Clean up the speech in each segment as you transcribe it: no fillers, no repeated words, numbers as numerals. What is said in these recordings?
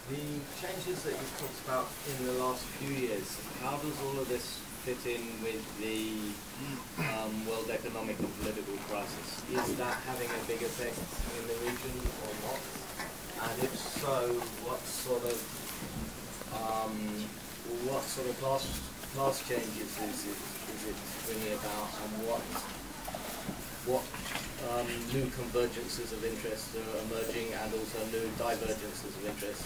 The changes that you've talked about in the last few years, how does all of this fit in with the world economic and political crisis? Is that having a big effect in the region or not? And if so, what sort of class changes is it bringing about, and what new convergences of interest are emerging, and also new divergences of interest?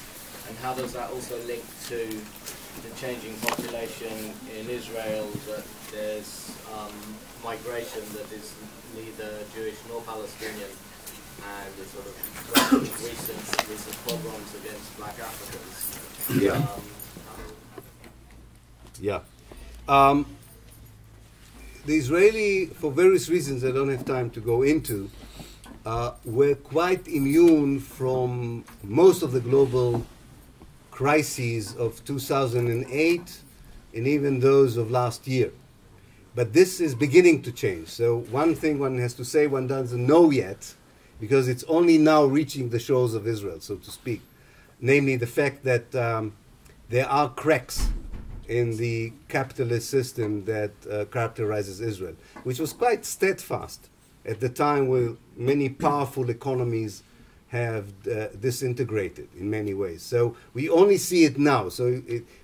And how does that also link to the changing population in Israel, that there's migration that is neither Jewish nor Palestinian, and the sort of recent pogroms against black Africans? The Israeli, for various reasons I don't have time to go into, were quite immune from most of the global crises of 2008 and even those of last year. But this is beginning to change. So one thing one has to say, one doesn't know yet, because it's only now reaching the shores of Israel, so to speak. Namely, the fact that there are cracks in the capitalist system that characterizes Israel, which was quite steadfast at the time where many powerful economies have disintegrated in many ways. So we only see it now. So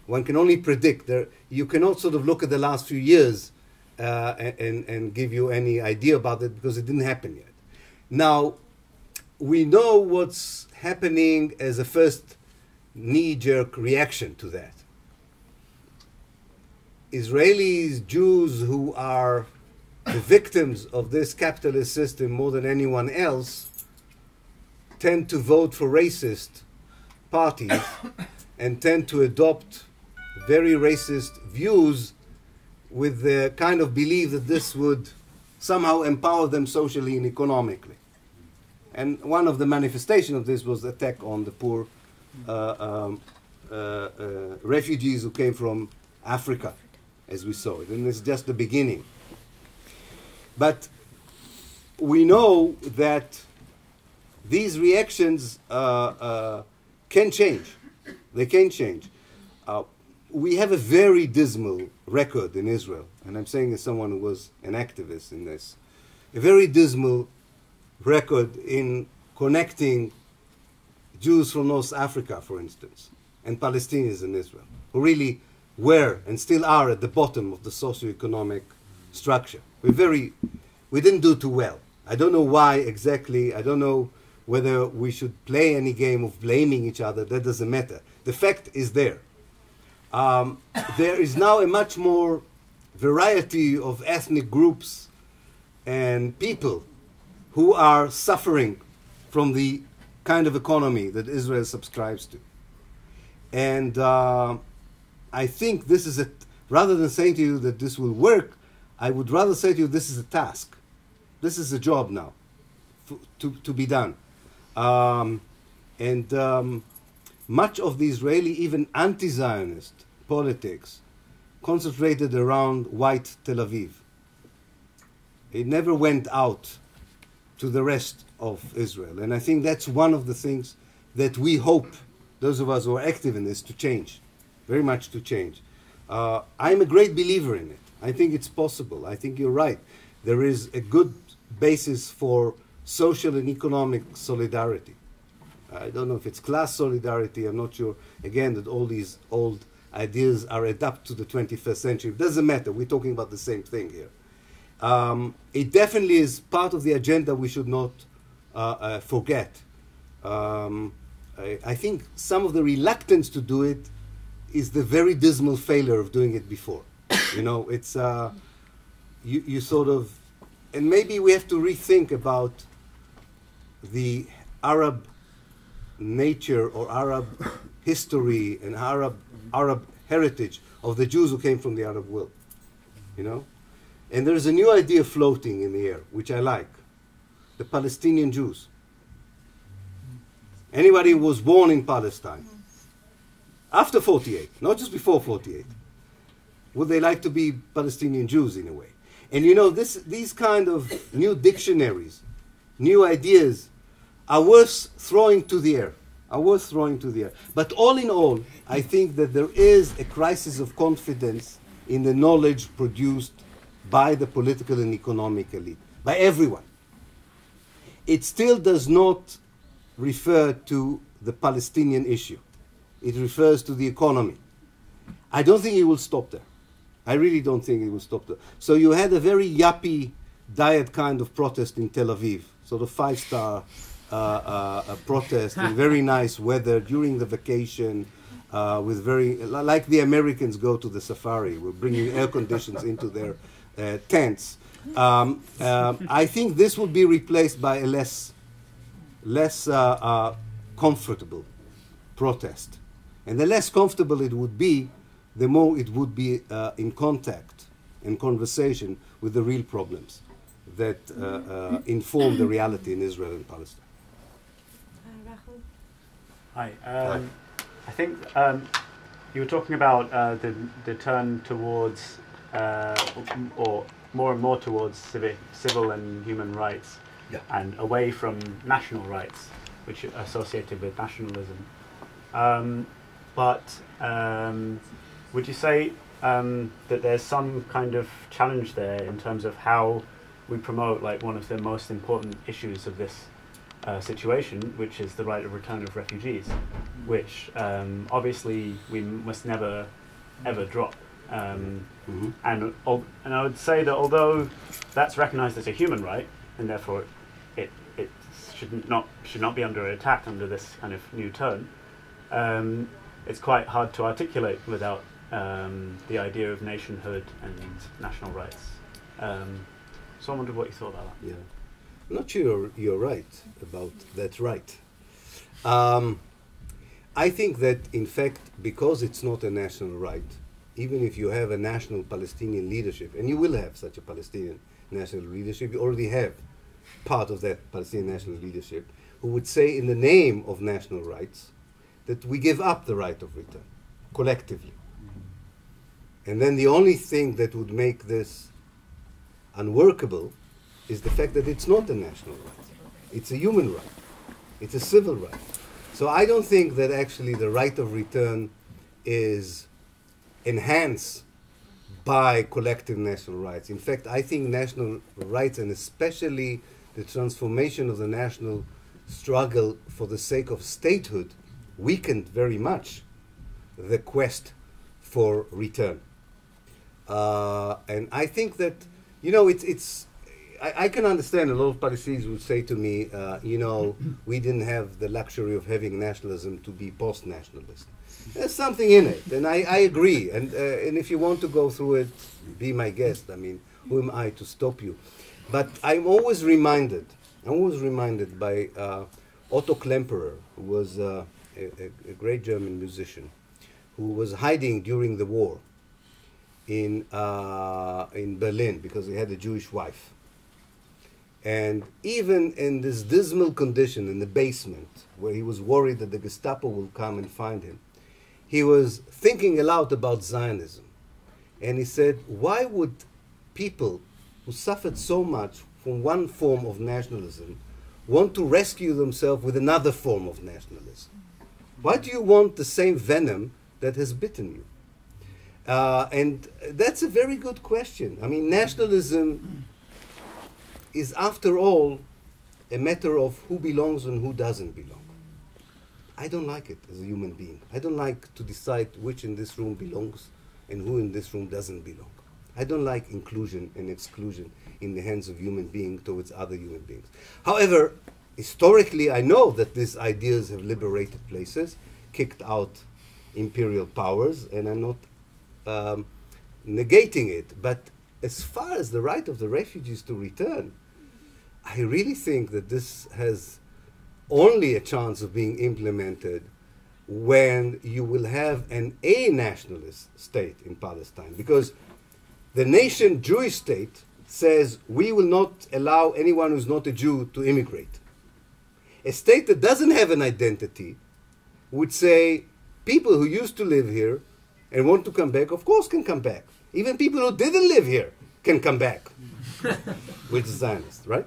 one can only predict. You cannot sort of look at the last few years and give you any idea about it, because it didn't happen yet. Now, we know what's happening as a first knee-jerk reaction to that. Israelis, Jews who are the victims of this capitalist system more than anyone else, tend to vote for racist parties and tend to adopt very racist views with the kind of belief that this would somehow empower them socially and economically. And one of the manifestations of this was the attack on the poor refugees who came from Africa, as we saw it. And it's just the beginning. But we know that these reactions can change. They can change. We have a very dismal record in Israel, and I'm saying as someone who was an activist in this, a very dismal record in connecting Jews from North Africa, for instance, and Palestinians in Israel, who really were and still are at the bottom of the socioeconomic structure. We didn't do too well. I don't know why exactly. I don't know whether we should play any game of blaming each other. That doesn't matter. The fact is there. There is now a much more variety of ethnic groups and people who are suffering from the kind of economy that Israel subscribes to. And I think this is rather than saying to you that this will work, I would rather say to you this is a task. This is a job now to be done. Much of the Israeli, even anti-Zionist politics concentrated around white Tel Aviv. It never went out to the rest of Israel. And I think that's one of the things that we hope, those of us who are active in this, to change, very much to change. I'm a great believer in it. I think it's possible. I think you're right. There is a good basis for social and economic solidarity. I don't know if it's class solidarity. I'm not sure, again, that all these old ideas are adapted to the 21st century. It doesn't matter. We're talking about the same thing here. It definitely is part of the agenda we should not forget. I think some of the reluctance to do it is the very dismal failure of doing it before. You know, it's you sort of, and maybe we have to rethink about the Arab nature or Arab history and Arab heritage of the Jews who came from the Arab world. You know, and there's a new idea floating in the air, which I like: the Palestinian Jews. Anybody who was born in Palestine after 48, not just before 48, would they like to be Palestinian Jews in a way? And you know, these kind of new dictionaries, new ideas, are worth throwing to the air. are worth throwing to the air. But all in all, I think that there is a crisis of confidence in the knowledge produced by the political and economic elite, by everyone. It still does not refer to the Palestinian issue. It refers to the economy. I don't think it will stop there. I really don't think it will stop there. So you had a very yuppie diet kind of protest in Tel Aviv, sort of five-star protest in very nice weather during the vacation, with like the Americans go to the safari. We're bringing air conditions into their tents. I think this will be replaced by a less comfortable protest. And the less comfortable it would be, the more it would be in contact and conversation with the real problems that inform the reality in Israel and Palestine. Hi. I think you were talking about the turn towards, or more and more towards civil and human rights, yeah, and away from national rights, which are associated with nationalism. But would you say that there's some kind of challenge there in terms of how we promote like one of the most important issues of this situation, which is the right of return of refugees, which obviously we must never ever drop. And I would say that although that's recognized as a human right, and therefore it should not be under attack under this kind of new turn, it's quite hard to articulate without the idea of nationhood and national rights. So I wondered what you thought about that. Yeah, I'm not sure you're right about that right. I think that, in fact, because it's not a national right, even if you have a national Palestinian leadership, and you will have such a Palestinian national leadership, you already have part of that Palestinian national leadership, who would say in the name of national rights that we give up the right of return, collectively. And then the only thing that would make this unworkable is the fact that it's not a national right. It's a human right. It's a civil right. So I don't think that actually the right of return is enhanced by collective national rights. In fact, I think national rights, and especially the transformation of the national struggle for the sake of statehood, weakened very much the quest for return. And I think that, you know, I can understand a lot of Palestinians would say to me, you know, we didn't have the luxury of having nationalism to be post-nationalist. There's something in it, and I agree. And if you want to go through it, be my guest. I mean, who am I to stop you? But I'm always reminded by Otto Klemperer, who was a great German musician, who was hiding during the war in Berlin because he had a Jewish wife. And even in this dismal condition in the basement, where he was worried that the Gestapo will come and find him, he was thinking aloud about Zionism. And he said, why would people who suffered so much from one form of nationalism want to rescue themselves with another form of nationalism? Why do you want the same venom that has bitten you? And that's a very good question. I mean, nationalism is, after all, a matter of who belongs and who doesn't belong. I don't like it as a human being. I don't like to decide which in this room belongs and who in this room doesn't belong. I don't like inclusion and exclusion in the hands of human beings towards other human beings. However, historically, I know that these ideas have liberated places, kicked out imperial powers, and I'm not negating it. But as far as the right of the refugees to return, I really think that this has only a chance of being implemented when you will have a nationalist state in Palestine. Because the nation Jewish state says we will not allow anyone who's not a Jew to immigrate. A state that doesn't have an identity would say people who used to live here and want to come back, of course, can come back. Even people who didn't live here can come back, which is Zionist, right?